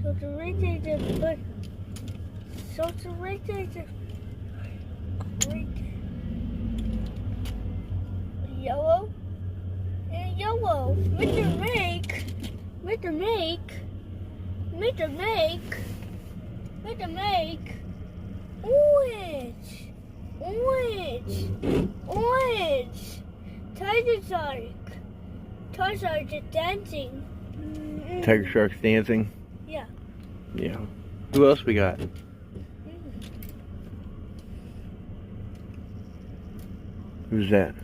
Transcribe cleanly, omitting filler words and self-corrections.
So the right is good. So the right is great. Yellow and yellow. Mr. Make. Mr. Make. Mr. Make. Mr. Make. Orange. Orange. Orange. Tiger Shark. Tiger Shark is dancing. Tiger Shark's dancing? Yeah. Yeah. Who else we got? Who's that?